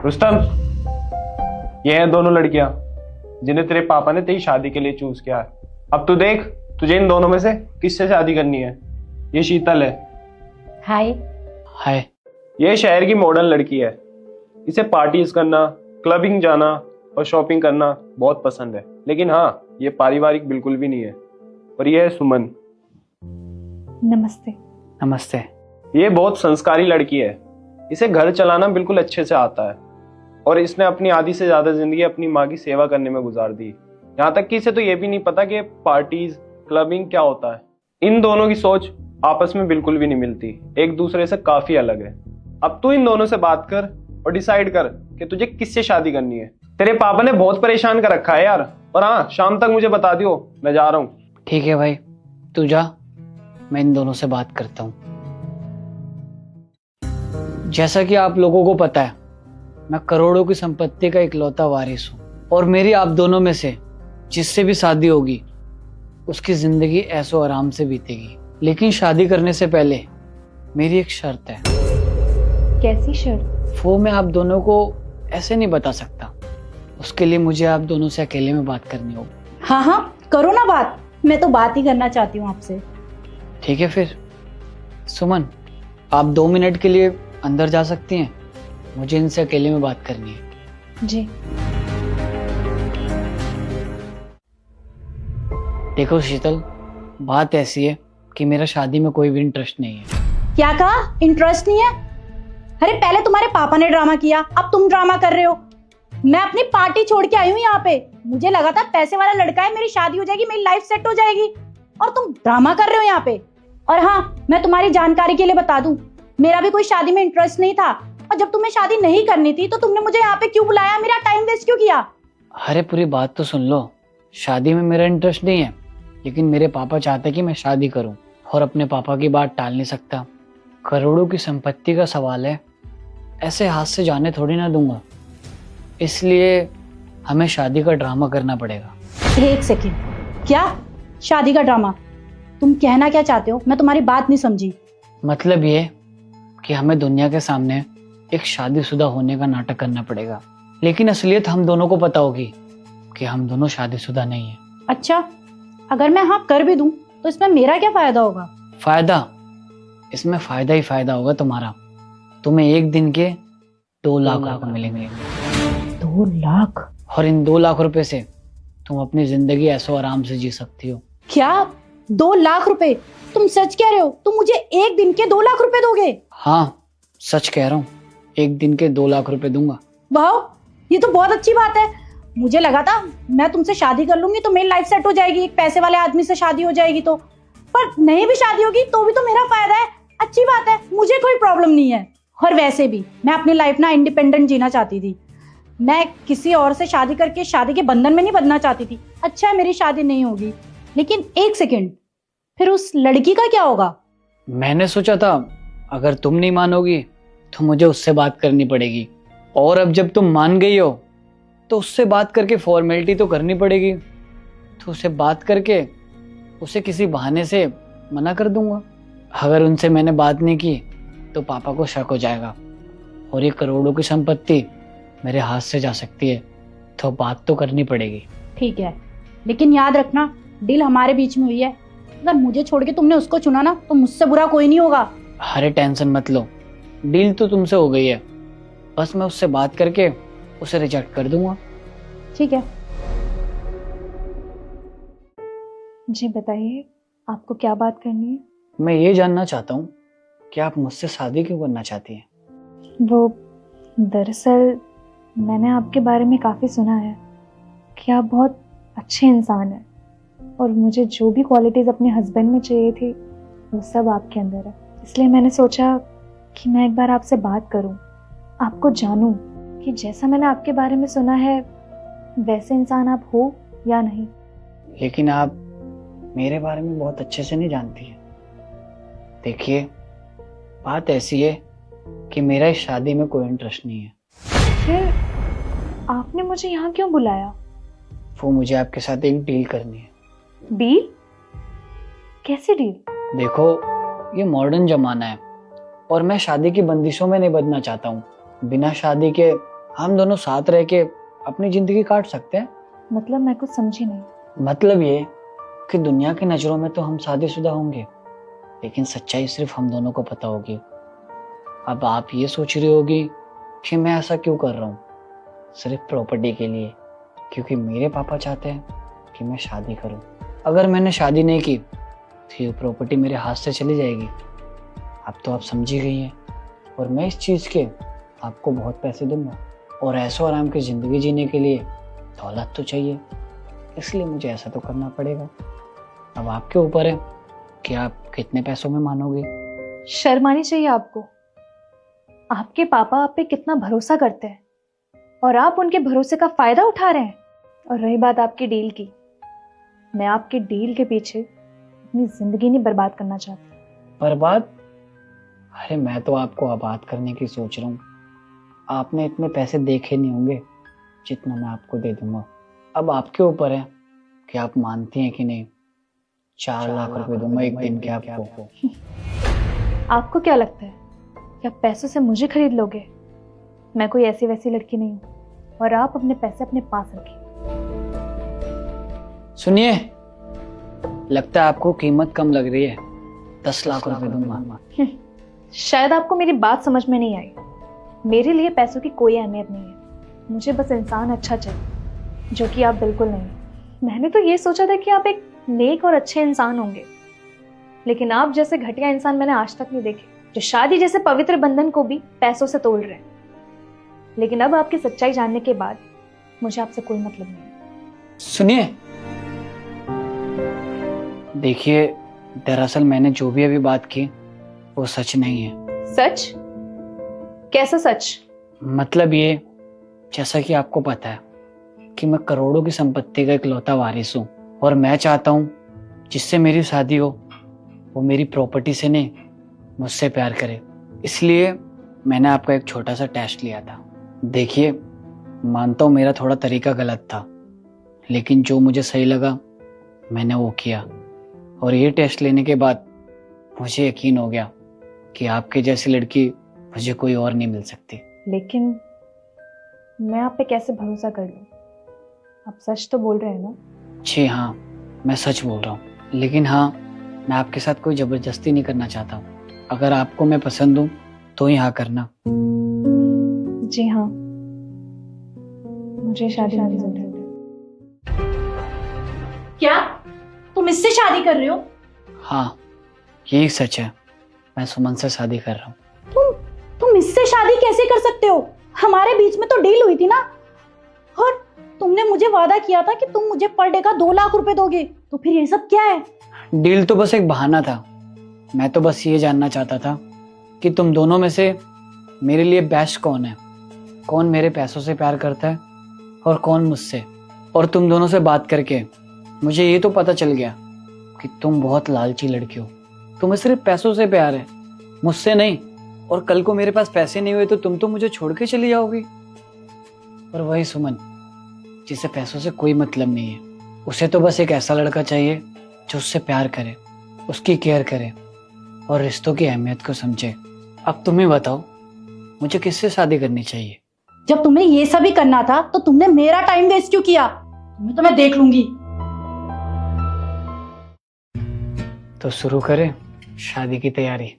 रुस्तम, ये हैं दोनों लड़कियां जिन्हें तेरे पापा ने तेरी शादी के लिए चूज किया है। अब तू देख, तुझे इन दोनों में से किससे शादी करनी है। ये शीतल है। हाय। हाय। ये शहर की मॉडर्न लड़की है। इसे पार्टीज करना, क्लबिंग जाना और शॉपिंग करना बहुत पसंद है। लेकिन हाँ, ये पारिवारिक बिल्कुल भी नहीं है। और ये है सुमन। नमस्ते। नमस्ते। ये बहुत संस्कारी लड़की है। इसे घर चलाना बिल्कुल अच्छे से आता है और इसने अपनी आधी से ज्यादा जिंदगी अपनी माँ की सेवा करने में गुजार दी। यहाँ तक कि इसे तो ये भी नहीं पता कि पार्टीज, क्लबिंग क्या होता है। इन दोनों की सोच आपस में बिल्कुल भी नहीं मिलती, एक दूसरे से काफी अलग है। अब तू इन दोनों से बात कर और डिसाइड कर कि तुझे किससे शादी करनी है। तेरे पापा ने बहुत परेशान कर रखा है यार। और हाँ, शाम तक मुझे बता दियो, मैं जा रहा हूँ। ठीक है भाई, तू जा, मैं इन दोनों से बात करता हूँ। जैसा कि आप लोगों को पता है, मैं करोड़ों की संपत्ति का इकलौता वारिस हूँ और मेरी आप दोनों में से जिससे भी शादी होगी उसकी जिंदगी ऐसो आराम से बीतेगी। लेकिन शादी करने से पहले मेरी एक शर्त है। कैसी शर्त? वो मैं आप दोनों को ऐसे नहीं बता सकता। उसके लिए मुझे आप दोनों से अकेले में बात करनी होगी। हाँ हाँ, करो ना बात। मैं तो बात ही करना चाहती हूँ आपसे। ठीक है फिर। सुमन, आप 2 मिनट के लिए अंदर जा सकती हैं? मुझे इनसे अकेले में बात करनी है। जी। देखो शीतल, बात ऐसी है कि मेरा शादी में कोई भी इंटरेस्ट नहीं है। क्या कहा? इंटरेस्ट नहीं है? अरे पहले तुम्हारे पापा ने ड्रामा किया, अब तुम ड्रामा कर रहे हो। मैं अपनी पार्टी छोड़ के आई हूँ यहाँ पे। मुझे लगा था पैसे वाला लड़का है, मेरी शादी हो जाएगी, मेरी लाइफ सेट हो जाएगी, और तुम ड्रामा कर रहे हो यहाँ पे। और हाँ, मैं तुम्हारी जानकारी के लिए बता दूं, मेरा भी कोई शादी में इंटरेस्ट नहीं था। और जब तुम्हें शादी नहीं करनी थी तो तुमने मुझे यहाँ पे क्यों बुलाया? मेरा टाइम वेस्ट क्यों किया? अरे पूरी बात तो सुन लो। शादी में मेरा इंटरेस्ट नहीं है, लेकिन मेरे पापा चाहते कि मैं शादी करूं और अपने पापा की बात टाल नहीं सकता। करोड़ों की संपत्ति का सवाल है, ऐसे हाथ से जाने थोड़ी ना दूंगा। इसलिए हमें शादी का ड्रामा करना पड़ेगा। एक सेकेंड, क्या शादी का ड्रामा? तुम कहना क्या चाहते हो? मैं तुम्हारी बात नहीं समझी। मतलब ये कि हमें दुनिया के सामने एक शादीशुदा होने का नाटक करना पड़ेगा, लेकिन असलियत हम दोनों को पता होगी कि हम दोनों शादीशुदा नहीं हैं। अच्छा, अगर मैं हाँ कर भी दूं तो इसमें मेरा क्या फायदा होगा? फायदा? इसमें फायदा ही फायदा होगा तुम्हारा। तुम्हें एक दिन के 2 लाख रुपए मिलेंगे। 2 लाख? और इन 2 लाख रुपए से तुम अपनी जिंदगी ऐसो आराम से जी सकती हो। क्या 2 लाख रुपए? तुम सच कह रहे हो? तुम मुझे एक दिन के 2 लाख रुपए दोगे? हाँ, सच कह रहा हूँ, एक दिन के 2 लाख रुपए दूंगा। वाह, ये तो बहुत अच्छी बात है। मुझे लगा था मैं तुमसे शादी कर लूंगी तो मेरी लाइफ सेट हो जाएगी, एक पैसे वाले आदमी से शादी हो जाएगी तो। पर नहीं भी शादी होगी तो भी तो मेरा फायदा है। अच्छी बात है, मुझे कोई प्रॉब्लम नहीं है। और वैसे भी मैं अपनी लाइफ ना इंडिपेंडेंट जीना चाहती थी। मैं किसी और से शादी करके शादी के बंधन में नहीं बंधना चाहती थी। अच्छा है मेरी शादी नहीं होगी, लेकिन एक सेकेंड, फिर उस लड़की का क्या होगा? मैंने सोचा था अगर तुम नहीं मानोगी तो मुझे उससे बात करनी पड़ेगी, और अब जब तुम मान गई हो तो उससे बात करके फॉर्मेलिटी तो करनी पड़ेगी। तो उससे बात करके उसे किसी बहाने से मना कर दूंगा। अगर उनसे मैंने बात नहीं की तो पापा को शक हो जाएगा और ये करोड़ों की संपत्ति मेरे हाथ से जा सकती है। तो बात तो करनी पड़ेगी। ठीक है, लेकिन याद रखना डील हमारे बीच में हुई है। अगर मुझे छोड़ के तुमने उसको चुना ना तो मुझसे बुरा कोई नहीं होगा। अरे टेंशन मत लो, डील तो तुमसे हो गई है। बस मैं उससे बात करके उसे रिजेक्ट कर दूंगा। ठीक है। जी बताइए, आपको क्या बात करनी है? मैं ये जानना चाहता हूँ कि आप मुझसे शादी क्यों करना चाहती हैं? वो दरअसल मैंने आपके बारे में काफ़ी सुना है कि आप बहुत अच्छे इंसान हैं और मुझे जो भी क्वालिटीज़ अपने हस्बैंड में चाहिए थी वो सब आपके अंदर है। इसलिए मैंने सोचा कि मैं एक बार आपसे बात करूं, आपको जानूं कि जैसा मैंने आपके बारे में सुना है वैसे इंसान आप हो या नहीं। लेकिन आप मेरे बारे में बहुत अच्छे से नहीं जानती हैं। देखिए, बात ऐसी है कि मेरा इस शादी में कोई इंटरेस्ट नहीं है। फिर आपने मुझे यहाँ क्यों बुलाया? वो मुझे आपके साथ एक डील करनी है। डील? कैसी डील? देखो, ये मॉडर्न जमाना है और मैं शादी की बंदिशों में नहीं बंधना चाहता हूँ। बिना शादी के हम दोनों साथ रह के अपनी जिंदगी काट सकते हैं। मतलब मैं कुछ समझी नहीं। मतलब ये कि दुनिया की नजरों में तो हम शादीशुदा होंगे, लेकिन सच्चाई सिर्फ हम दोनों को पता होगी। अब आप ये सोच रही होगी कि मैं ऐसा क्यों कर रहा हूँ, सिर्फ प्रॉपर्टी के लिए, क्योंकि मेरे पापा चाहते हैं कि मैं शादी करूँ। अगर मैंने शादी नहीं की तो ये प्रॉपर्टी मेरे हाथ से चली जाएगी। अब तो आप समझी गई हैं, और मैं इस चीज़ के आपको बहुत पैसे दूंगा, और ऐशो आराम की ज़िंदगी जीने के लिए दौलत तो चाहिए, इसलिए मुझे ऐसा तो करना पड़ेगा। अब आपके ऊपर है कि आप कितने पैसों में मानोगे। शर्म आनी चाहिए आपको। आपके पापा आप पे कितना भरोसा करते हैं और आप उनके भरोसे का फायदा उठा रहे हैं। और रही बात आपकी डील की, मैं आपकी डील के पीछे अपनी जिंदगी नहीं बर्बाद करना चाहती। बर्बाद? अरे मैं तो आपको आबाद करने की सोच रहा हूँ। आपने इतने पैसे देखे नहीं होंगे जितना मैं आपको दे दूंगा। अब आपके ऊपर है कि आप मानती हैं कि नहीं। 4 लाख रुपए दूंगा एक दिन के आपको। आपको क्या लगता है कि आप पैसों से मुझे खरीद लोगे? मैं कोई ऐसी वैसी लड़की नहीं हूँ, और आप अपने पैसे अपने पास रखिए। सुनिए, लगता है आपको कीमत कम लग रही है। 10 लाख रुपए दूंगा। शायद आपको मेरी बात समझ में नहीं आई। मेरे लिए पैसों की कोई अहमियत नहीं है। मुझे बस इंसान अच्छा चाहिए, जो कि आप बिल्कुल नहीं। मैंने तो ये सोचा था कि आप एक नेक और अच्छे इंसान होंगे, लेकिन आप जैसे घटिया इंसान मैंने आज तक नहीं देखे, जो शादी जैसे पवित्र बंधन को भी पैसों से तोल रहे हैं। लेकिन अब आपकी सच्चाई जानने के बाद मुझे आपसे कोई मतलब नहीं है। सुनिए, देखिए, दरअसल मैंने जो भी अभी बात की वो सच नहीं है। सच? कैसा सच? मतलब ये, जैसा कि आपको पता है कि मैं करोड़ों की संपत्ति का इकलौता वारिस हूँ, और मैं चाहता हूँ जिससे मेरी शादी हो वो मेरी प्रॉपर्टी से नहीं, मुझसे प्यार करे। इसलिए मैंने आपका एक छोटा सा टेस्ट लिया था। देखिए, मानता हूँ मेरा थोड़ा तरीका गलत था, लेकिन जो मुझे सही लगा मैंने वो किया, और ये टेस्ट लेने के बाद मुझे यकीन हो गया कि आपके जैसी लड़की मुझे कोई और नहीं मिल सकती। लेकिन मैं आप पे कैसे भरोसा कर लूं? आप सच तो बोल रहे हैं ना? जी हाँ, मैं सच बोल रहा हूँ। लेकिन हाँ, मैं आपके साथ कोई जबरदस्ती नहीं करना चाहता हूँ। अगर आपको मैं पसंद हूँ तो ही हाँ करना। जी हाँ, मुझे शादी की जरूरत है। क्या तुम इससे शादी कर रहे हो? हाँ, यही सच है। मैं सुमन से शादी कर रहा हूँ। तुम इससे शादी कैसे कर सकते हो? हमारे बीच में तो डील हुई थी ना, और तुमने मुझे वादा किया था कि तुम मुझे पर डे का 2 लाख रुपए दोगे। तो फिर ये सब क्या है? डील तो बस एक बहाना था। मैं तो बस ये जानना चाहता था कि तुम दोनों में से मेरे लिए बेस्ट कौन है, कौन मेरे पैसों से प्यार करता है और कौन मुझसे। और तुम दोनों से बात करके मुझे ये तो पता चल गया कि तुम बहुत लालची लड़की हो। तुम्हें सिर्फ पैसों से प्यार है, मुझसे नहीं। और कल को मेरे पास पैसे नहीं हुए तो तुम तो मुझे छोड़ के चली जाओगी। और वही सुमन, जिसे पैसों से कोई मतलब नहीं है, उसे तो बस एक ऐसा लड़का चाहिए जो उससे प्यार करे, उसकी केयर करे और रिश्तों की अहमियत को समझे। अब तुम ही बताओ, मुझे किससे शादी करनी चाहिए? जब तुम्हें ये सब ही करना था तो तुमने मेरा टाइम वेस्ट क्यों किया? तुम्हें तो मैं देख लूंगी। तो शुरू करें शादी की तैयारी।